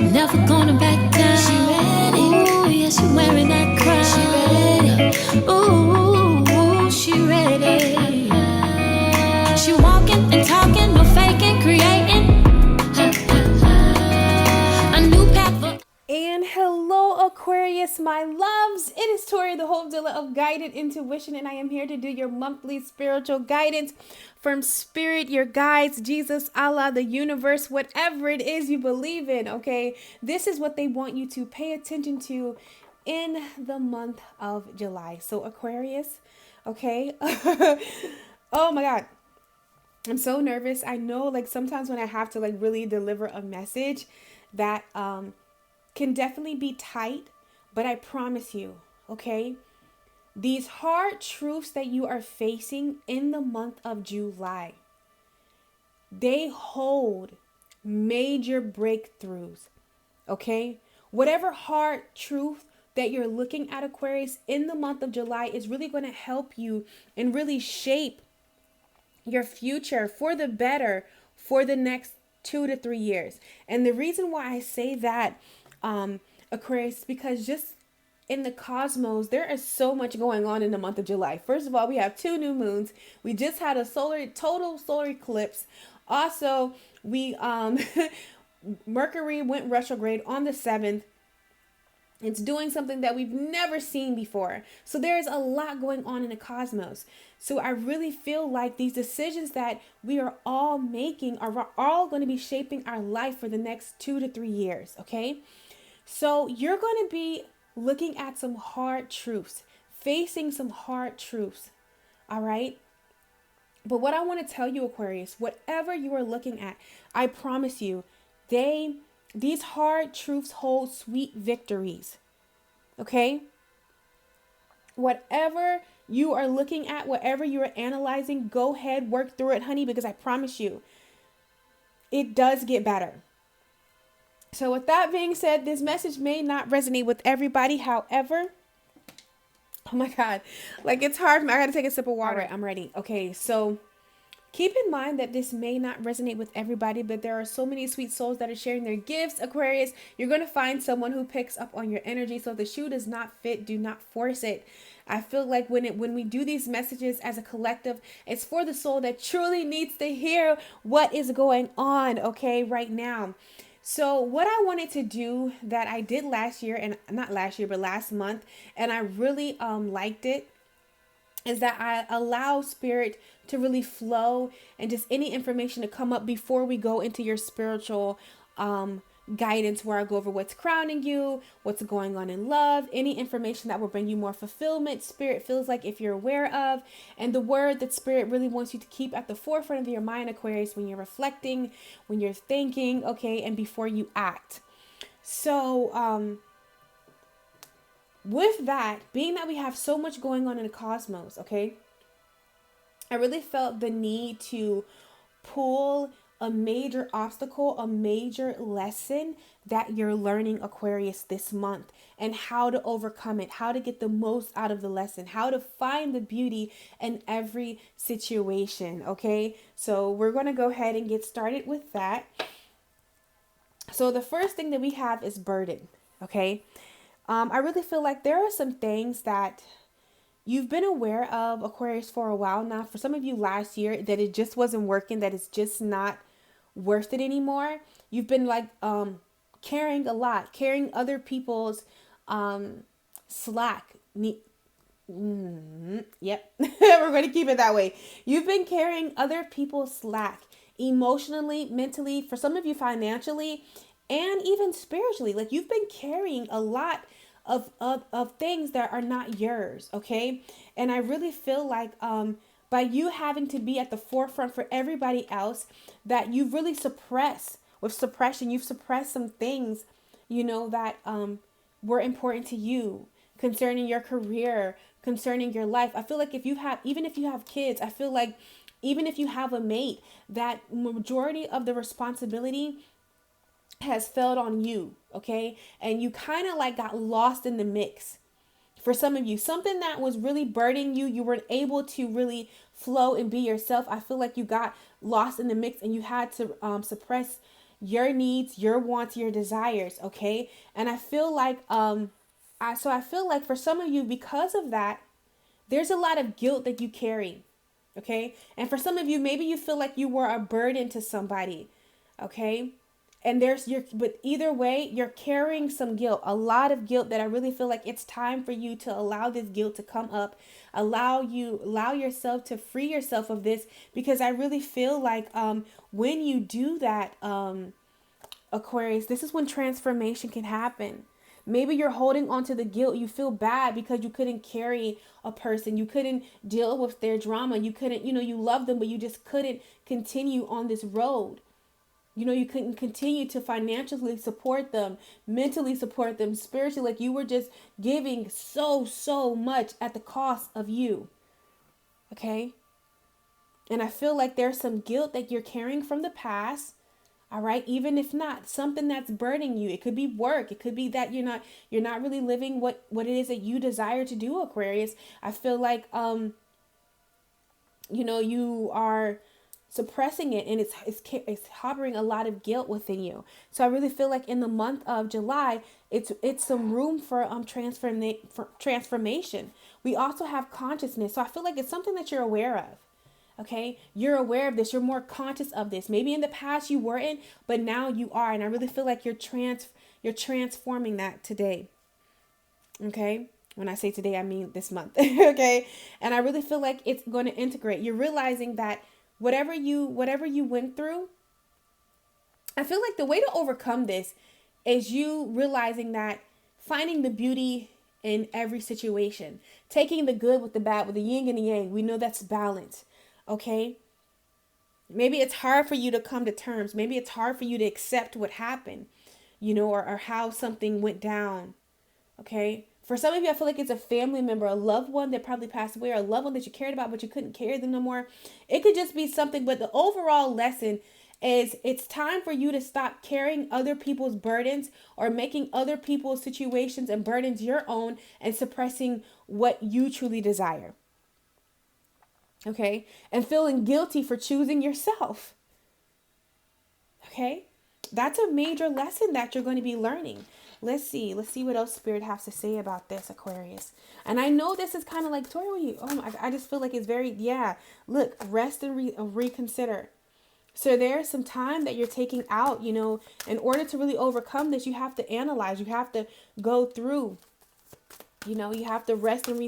Never gonna back down. She ready. Ooh, yeah, she wearing that crown. She ready. Ooh, she ready. She walking and talking, no faking, creating a new path for. And hello, Aquarius, my loves. It is Tori, the hope dealer of guided intuition, and I am here to do your monthly spiritual guidance from Spirit, your guides, Jesus, Allah, the universe, whatever it is you believe in, okay? This is what they want you to pay attention to in the month of July. So, Aquarius, okay? Oh my God. I'm so nervous. I know, like, sometimes when I have to, like, really deliver a message that, can definitely be tight, but I promise you, okay, these hard truths that you are facing in the month of July, they hold major breakthroughs, okay? Whatever hard truth that you're looking at, Aquarius, in the month of July is really going to help you and really shape your future for the better for the next 2 to 3 years. And the reason why I say that, Aquarius, because just in the cosmos, there is so much going on in the month of July. First of all, we have 2 new moons. We just had a total solar eclipse. Also, we Mercury went retrograde on the 7th. It's doing something that we've never seen before. So there's a lot going on in the cosmos. So I really feel like these decisions that we are all making are all going to be shaping our life for the next 2 to 3 years, okay? So you're going to be looking at some hard truths, facing some hard truths, all right? But what I want to tell you, Aquarius, whatever you are looking at, I promise you, these hard truths hold sweet victories, okay? Whatever you are looking at, whatever you are analyzing, go ahead, work through it, honey, because I promise you, it does get better. So with that being said, this message may not resonate with everybody. However, oh my God, like it's hard. I got to take a sip of water. All right, I'm ready. Okay, so keep in mind that this may not resonate with everybody, but there are so many sweet souls that are sharing their gifts, Aquarius. You're going to find someone who picks up on your energy. So if the shoe does not fit, do not force it. I feel like when we do these messages as a collective, it's for the soul that truly needs to hear what is going on, okay, right now. So what I wanted to do that I did last year, and not last year, but last month, and I really liked it, is that I allow Spirit to really flow and just any information to come up before we go into your spiritual guidance, where I go over what's crowning you, what's going on in love, any information that will bring you more fulfillment, Spirit feels like if you're aware of, and the word that Spirit really wants you to keep at the forefront of your mind, Aquarius, when you're reflecting, when you're thinking, okay, and before you act. So, with that, being that we have so much going on in the cosmos, okay, I really felt the need to pull a major obstacle, a major lesson that you're learning, Aquarius, this month, and how to overcome it, how to get the most out of the lesson, how to find the beauty in every situation, okay? So we're going to go ahead and get started with that. So the first thing that we have is burden, okay? I really feel like there are some things that you've been aware of, Aquarius, for a while now. For some of you last year, that it just wasn't working, that it's just not worth it anymore. You've been like carrying a lot, carrying other people's slack. Yep. We're going to keep it that way. You've been carrying other people's slack emotionally, mentally, for some of you financially, and even spiritually. Like you've been carrying a lot of things that are not yours, okay? And I really feel like by you having to be at the forefront for everybody else, that you've really suppressed, with suppression, you've suppressed some things, you know, that were important to you concerning your career, concerning your life. I feel like even if you have kids, I feel like even if you have a mate, that majority of the responsibility has fell on you, okay? And you kind of like got lost in the mix. For some of you, something that was really burdening you, you weren't able to really flow and be yourself. I feel like you got lost in the mix and you had to suppress your needs, your wants, your desires, okay? And I feel like I feel like for some of you, because of that, there's a lot of guilt that you carry, okay? And for some of you, maybe you feel like you were a burden to somebody, okay? And but either way, you're carrying some guilt, a lot of guilt that I really feel like it's time for you to allow this guilt to come up, allow yourself to free yourself of this, because I really feel like when you do that, Aquarius, this is when transformation can happen. Maybe you're holding on to the guilt. You feel bad because you couldn't carry a person. You couldn't deal with their drama. You couldn't, you love them, but you just couldn't continue on this road. You couldn't continue to financially support them, mentally support them, spiritually. Like you were just giving so much at the cost of you. Okay? And I feel like there's some guilt that you're carrying from the past. All right, even if not something that's burdening you, it could be work. It could be that you're not really living what it is that you desire to do, Aquarius. I feel like you are suppressing it, and it's harboring a lot of guilt within you. So I really feel like in the month of July, it's some room for transformation. We also have consciousness, so I feel like it's something that you're aware of. Okay, you're aware of this. You're more conscious of this. Maybe in the past you weren't, but now you are. And I really feel like you're transforming that today. Okay, when I say today, I mean this month. Okay, and I really feel like it's going to integrate. You're realizing that whatever you went through, I feel like the way to overcome this is you realizing that finding the beauty in every situation, taking the good with the bad, with the yin and the yang. We know that's balance. Okay, maybe it's hard for you to come to terms. Maybe it's hard for you to accept what happened, or how something went down. Okay, for some of you, I feel like it's a family member, a loved one that probably passed away, or a loved one that you cared about, but you couldn't carry them no more. It could just be something, but the overall lesson is it's time for you to stop carrying other people's burdens or making other people's situations and burdens your own and suppressing what you truly desire. Okay, and feeling guilty for choosing yourself. Okay, that's a major lesson that you're going to be learning. Let's see what else Spirit has to say about this, Aquarius. And I know this is kind of like, Tori, I just feel like it's very, look, rest and reconsider. So there's some time that you're taking out, in order to really overcome this. You have to analyze, you have to go through, you have to rest and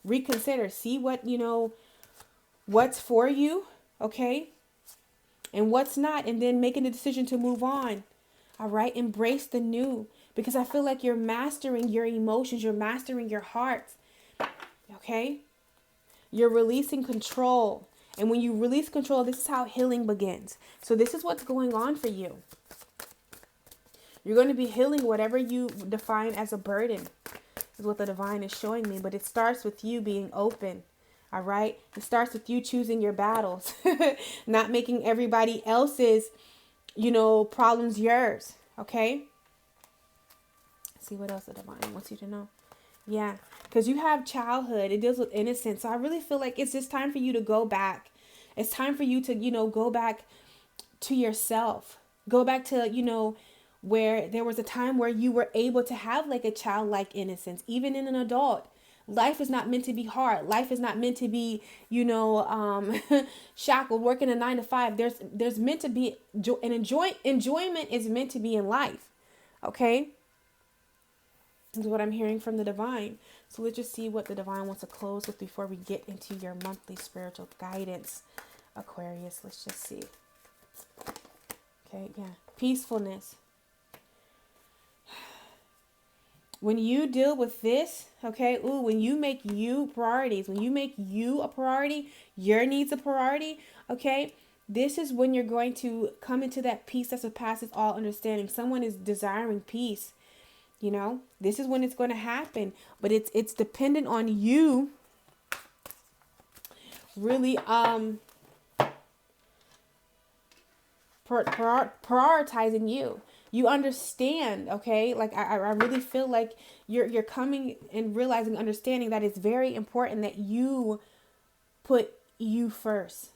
reconsider, see what, what's for you, okay, and what's not, and then making the decision to move on. All right, embrace the new, because I feel like you're mastering your emotions, you're mastering your heart. Okay, you're releasing control, and when you release control, this is how healing begins. So this is what's going on for you. You're going to be healing whatever you define as a burden, is what the divine is showing me. But it starts with you being open. All right. It starts with you choosing your battles, not making everybody else's, problems yours. Okay. Let's see what else the divine wants you to know. Yeah. Because you have childhood. It deals with innocence. So I really feel like it's just time for you to go back. It's time for you to, go back to yourself. Go back to, where there was a time where you were able to have like a childlike innocence, even in an adult. Life is not meant to be hard. Life is not meant to be, shackled, working a 9 to 5. There's meant to be enjoyment is meant to be in life. Okay. This is what I'm hearing from the divine. So let's just see what the divine wants to close with before we get into your monthly spiritual guidance, Aquarius. Let's just see. Okay. Yeah. Peacefulness. When you deal with this, okay, when you make you priorities, when you make you a priority, your needs a priority, okay, this is when you're going to come into that peace that surpasses all understanding. Someone is desiring peace, this is when it's going to happen, but it's dependent on you really prioritizing you. You understand, okay? Like I really feel like you're coming and realizing, understanding that it's very important that you put you first.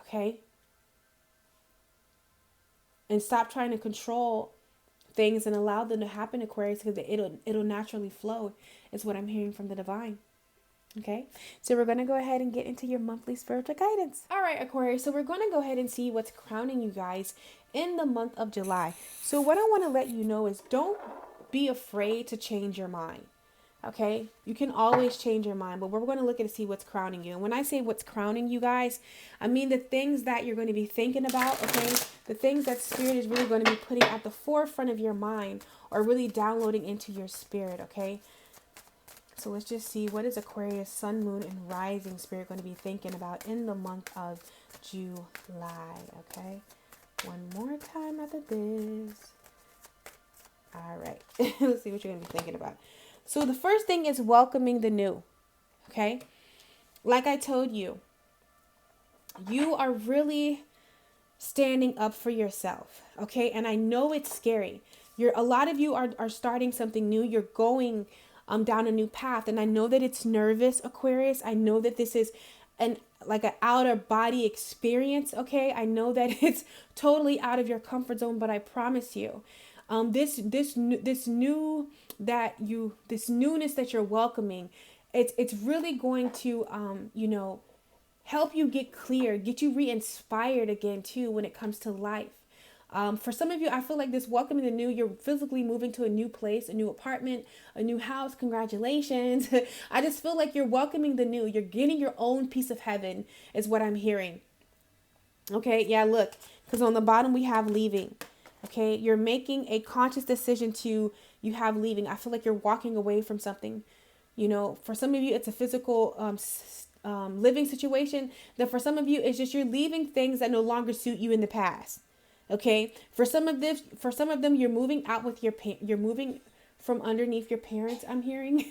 Okay? and stop trying to control things and allow them to happen, Aquarius, because it'll naturally flow, is what I'm hearing from the divine. Okay, so we're going to go ahead and get into your monthly spiritual guidance. All right, Aquarius, so we're going to go ahead and see what's crowning you guys in the month of July. So what I want to let you know is don't be afraid to change your mind. Okay, you can always change your mind, but we're going to look at to see what's crowning you. And when I say what's crowning you guys, I mean the things that you're going to be thinking about, okay? The things that spirit is really going to be putting at the forefront of your mind or really downloading into your spirit, okay? So let's just see, what is Aquarius, sun, moon, and rising spirit going to be thinking about in the month of July, okay? One more time after this. All right, let's see what you're going to be thinking about. So the first thing is welcoming the new, okay? Like I told you, you are really standing up for yourself, okay? And I know it's scary. A lot of you are starting something new. You're going down a new path. And I know that it's nervous, Aquarius. I know that this is an outer body experience, okay? I know that it's totally out of your comfort zone, but I promise you, this newness that you're welcoming, it's really going to help you get clear, get you re-inspired again too when it comes to life. For some of you, I feel like this welcoming the new, you're physically moving to a new place, a new apartment, a new house. Congratulations. I just feel like you're welcoming the new. You're getting your own piece of heaven is what I'm hearing. Okay, yeah, look, because on the bottom we have leaving. Okay, you're making a conscious decision you have leaving. I feel like you're walking away from something. For some of you, it's a physical living situation. Then for some of you, it's just you're leaving things that no longer suit you in the past. Okay, for some of them, you're moving out with you're moving from underneath your parents, I'm hearing,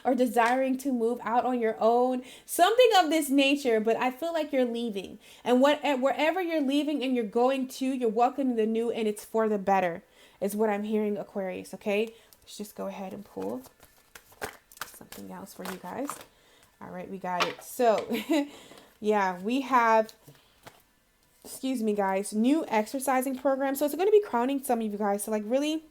or desiring to move out on your own, something of this nature. But I feel like you're leaving, and wherever you're leaving and you're going to, you're welcoming the new, and it's for the better, is what I'm hearing, Aquarius. Okay, let's just go ahead and pull something else for you guys. All right, we got it. So, yeah, we have. Excuse me, guys, new exercising program. So it's going to be crowning some of you guys to really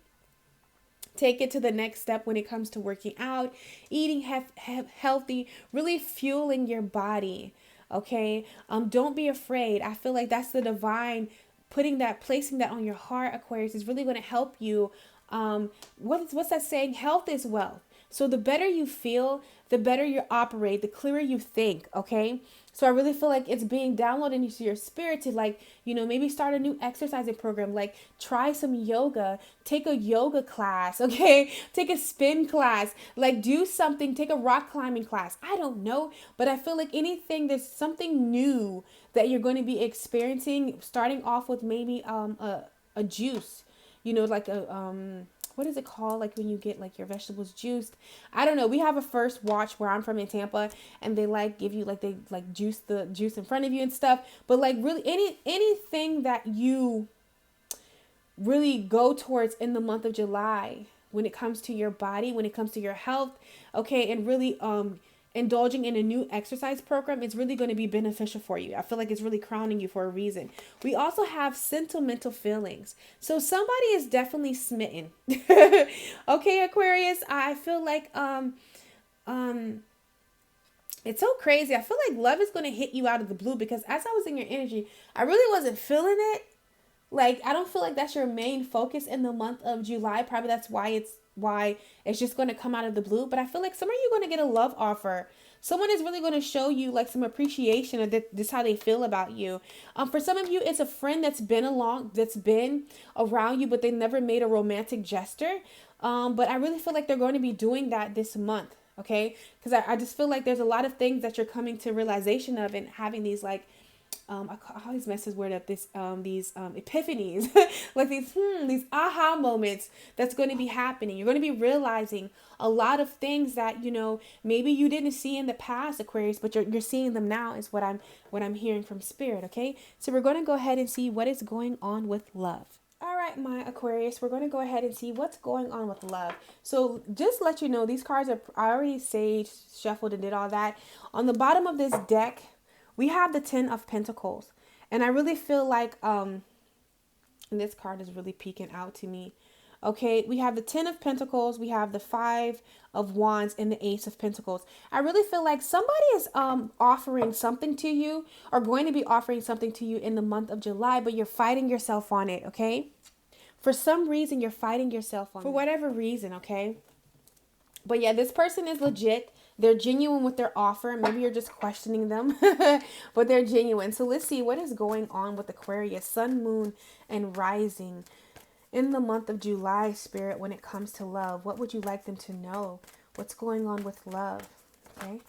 take it to the next step when it comes to working out, eating healthy, really fueling your body. Okay. Don't be afraid. I feel like that's the divine placing that on your heart, Aquarius, is really going to help you. What's that saying? Health is wealth. So the better you feel, the better you operate, the clearer you think, okay? So I really feel like it's being downloaded into your spirit to maybe start a new exercising program, try some yoga, take a yoga class, okay? Take a spin class, do something, take a rock climbing class. I don't know, but I feel like there's something new that you're going to be experiencing, starting off with maybe a juice, what is it called? When you get your vegetables juiced. I don't know. We have a First Watch where I'm from in Tampa, and they give you they juice the juice in front of you and stuff. But really anything that you really go towards in the month of July when it comes to your body, when it comes to your health, okay, and really indulging in a new exercise program is really going to be beneficial for you. I feel like it's really crowning you for a reason. We also have sentimental feelings. So somebody is definitely smitten. Okay, Aquarius, I feel like it's so crazy. I feel like love is going to hit you out of the blue, because as I was in your energy, I really wasn't feeling it. I don't feel like that's your main focus in the month of July. Probably that's why it's just going to come out of the blue. But I feel like some of you are going to get a love offer. Someone is really going to show you some appreciation of this, how they feel about you. For some of you, it's a friend that's been around you, but they never made a romantic gesture. But I really feel like they're going to be doing that this month. Okay, because I just feel like there's a lot of things that you're coming to realization of, and having these I always mess this word up, these epiphanies, these aha moments that's going to be happening. You're going to be realizing a lot of things that, maybe you didn't see in the past, Aquarius, but you're seeing them now, is what I'm hearing from spirit. Okay. So we're going to go ahead and see what is going on with love. All right, my Aquarius, we're going to go ahead and see what's going on with love. So just to let you know, these cards I already saged, shuffled, and did all that. On the bottom of this deck, we have the 10 of Pentacles. And I really feel like And this card is really peeking out to me. Okay, we have the 10 of Pentacles, we have the 5 of Wands, and the Ace of Pentacles. I really feel like somebody is offering something to you, or going to be offering something to you in the month of July, but you're fighting yourself on it, okay? For some reason, you're fighting yourself on it. For whatever reason, okay? But yeah, this person is legit. They're genuine with their offer. Maybe you're just questioning them, but they're genuine. So let's see what is going on with Aquarius, Sun, Moon, and Rising in the month of July, Spirit, when it comes to love. What would you like them to know? What's going on with love? Okay.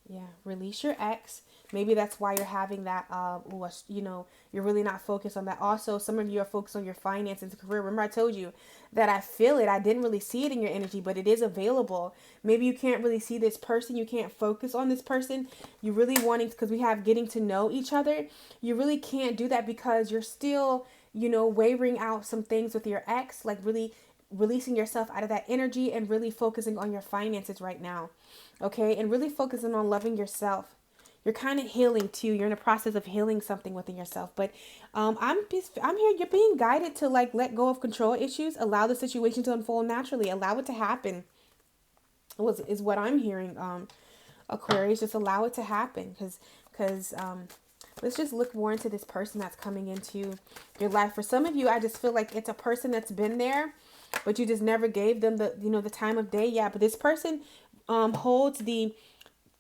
Yeah. Release your ex. Maybe that's why you're having that, you're really not focused on that. Also, some of you are focused on your finances and career. Remember, I told you that I feel it. I didn't really see it in your energy, but it is available. Maybe you can't really see this person. You can't focus on this person. You really wanting, because we have getting to know each other. You really can't do that because you're still, wavering out some things with your ex, like really releasing yourself out of that energy and really focusing on your finances right now. Okay. And really focusing on loving yourself. You're kind of healing too. You're in the process of healing something within yourself. But I'm here. You're being guided to let go of control issues. Allow the situation to unfold naturally. Allow it to happen. Is what I'm hearing. Aquarius, just allow it to happen. Because let's just look more into this person that's coming into your life. For some of you, I just feel like it's a person that's been there, but you just never gave them the time of day. Yeah, but this person holds the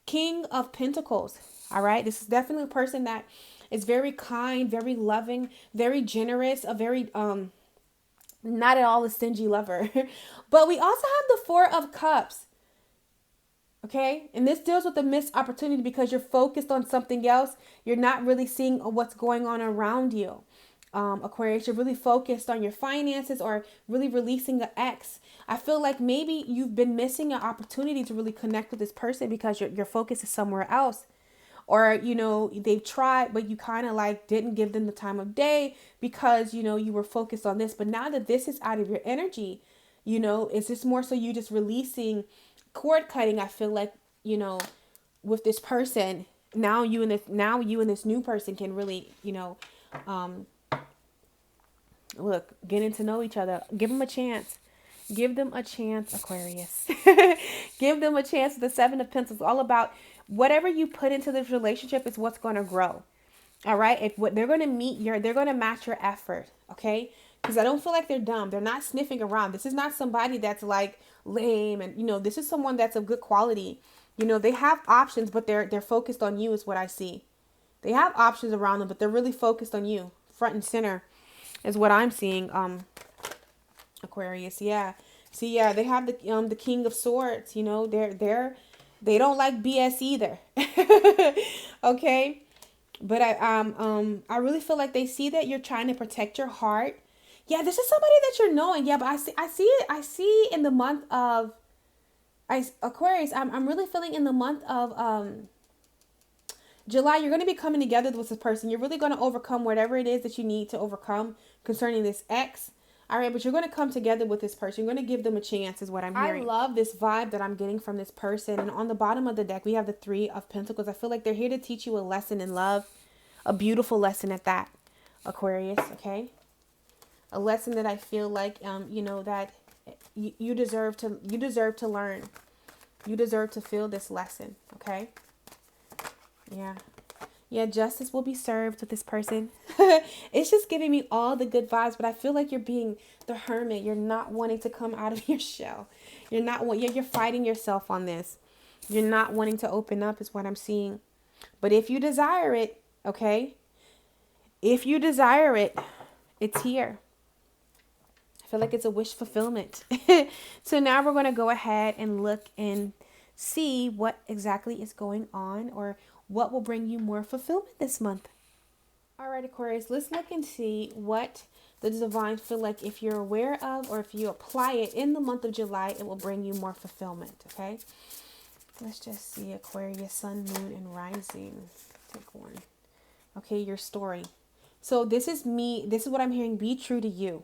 King of Pentacles. All right. This is definitely a person that is very kind, very loving, very generous, a very, not at all a stingy lover. But we also have the Four of Cups. Okay. And this deals with the missed opportunity because you're focused on something else. You're not really seeing what's going on around you. Aquarius, you're really focused on your finances or really releasing an ex. I feel like maybe you've been missing an opportunity to really connect with this person because your focus is somewhere else. Or, they've tried, but you kind of didn't give them the time of day because, you were focused on this. But now that this is out of your energy, is this more so you just releasing cord cutting? I feel like, with this person, now you and this new person can really, look, getting to know each other. Give them a chance. Give them a chance, Aquarius. Give them a chance. The Seven of Pentacles, all about whatever you put into this relationship is what's going to grow. All right. If what they're going to they're going to match your effort. Okay. Because I don't feel like they're dumb. They're not sniffing around. This is not somebody that's lame. And, this is someone that's of good quality. They have options, but they're focused on you is what I see. They have options around them, but they're really focused on you. Front and center is what I'm seeing. Aquarius. Yeah. See, yeah, they have the King of Swords, they don't like BS either. Okay. But I really feel like they see that you're trying to protect your heart. Yeah, this is somebody that you're knowing. Yeah, but I see in the month of Aquarius, I'm really feeling in the month of July, you're going to be coming together with this person. You're really going to overcome whatever it is that you need to overcome concerning this ex. All right, but you're going to come together with this person. You're going to give them a chance is what I'm hearing. I love this vibe that I'm getting from this person. And on the bottom of the deck, we have the Three of Pentacles. I feel like they're here to teach you a lesson in love, a beautiful lesson at that, Aquarius, okay? A lesson that I feel like, that you deserve to learn. You deserve to feel this lesson, okay? Yeah. Yeah, justice will be served with this person. It's just giving me all the good vibes, but I feel like you're being the hermit. You're not wanting to come out of your shell. You're fighting yourself on this. You're not wanting to open up is what I'm seeing. But if you desire it, okay? If you desire it, it's here. I feel like it's a wish fulfillment. So now we're going to go ahead and look and see what exactly is going on or what will bring you more fulfillment this month. All right, Aquarius, let's look and see what the divine feel like if you're aware of or if you apply it in the month of July, it will bring you more fulfillment, okay? Let's just see Aquarius, Sun, Moon, and Rising. Take one. Okay, your story. So this is me. This is what I'm hearing. Be true to you.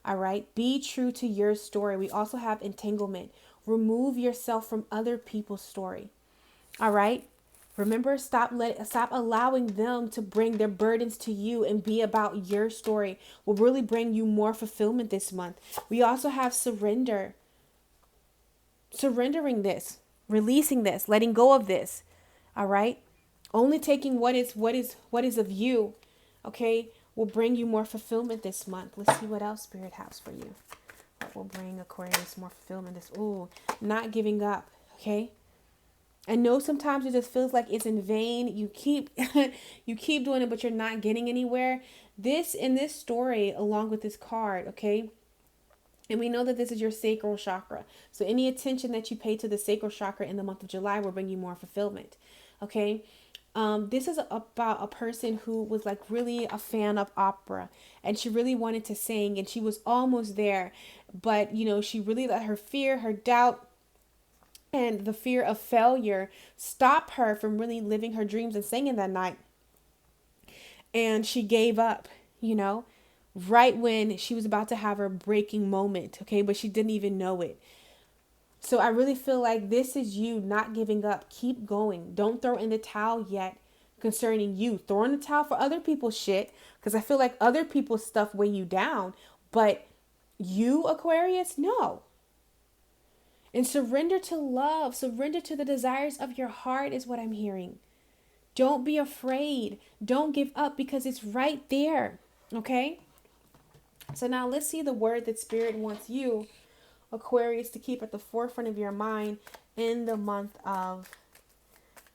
All right? Be true to your story. We also have entanglement. Remove yourself from other people's story. All right? Remember, stop allowing them to bring their burdens to you and be about your story. Will really bring you more fulfillment this month. We also have surrender. Surrendering this, releasing this, letting go of this. All right? Only taking what is of you, okay, will bring you more fulfillment this month. Let's see what else Spirit has for you. What will bring Aquarius more fulfillment this? Ooh, not giving up, okay? I know sometimes it just feels like it's in vain. You keep you keep doing it, but you're not getting anywhere. This in this story, along with this card, okay? And we know that this is your sacral chakra. So any attention that you pay to the sacral chakra in the month of July will bring you more fulfillment. Okay? This is about a person who was like really a fan of opera, and she really wanted to sing, and she was almost there. But, you know, she really let her fear, her doubt, and the fear of failure stop her from really living her dreams and singing that night. And she gave up, you know, right when she was about to have her breaking moment, okay? But she didn't even know it. So I really feel like this is you not giving up. Keep going. Don't throw in the towel yet concerning you. Throw in the towel for other people's shit, because I feel like other people's stuff weigh you down. But you, Aquarius, no. And surrender to love. Surrender to the desires of your heart is what I'm hearing. Don't be afraid. Don't give up, because it's right there. Okay? So now let's see the word that Spirit wants you, Aquarius, to keep at the forefront of your mind in the month of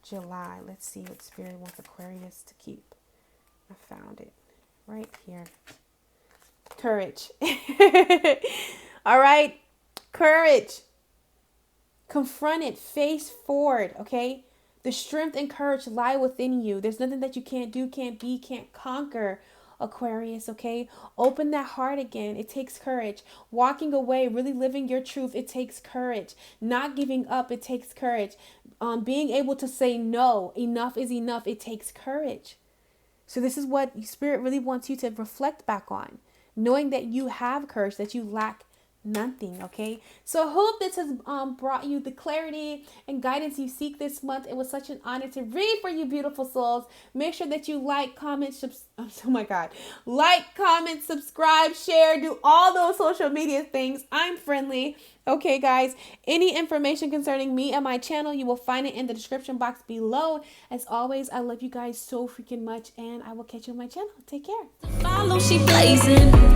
July. Let's see what Spirit wants Aquarius to keep. I found it right here. Courage. All right? Courage. Confront it. Face forward. Okay? The strength and courage lie within you. There's nothing that you can't do, can't be, can't conquer, Aquarius, okay? Open that heart again. It takes courage. Walking away, really living your truth, it takes courage. Not giving up, it takes courage. Being able to say no, enough is enough, it takes courage. So this is what Spirit really wants you to reflect back on. Knowing that you have courage, that you lack nothing, okay? So I hope this has brought you the clarity and guidance you seek this month. It was such an honor to read for you, beautiful souls. Make sure that you like, comment, like, comment, subscribe, share, do all those social media things. I'm friendly. Okay, guys, any information concerning me and my channel, you will find it in the description box below. As always, I love you guys so freaking much, and I will catch you on my channel. Take care. Follow, she blazing.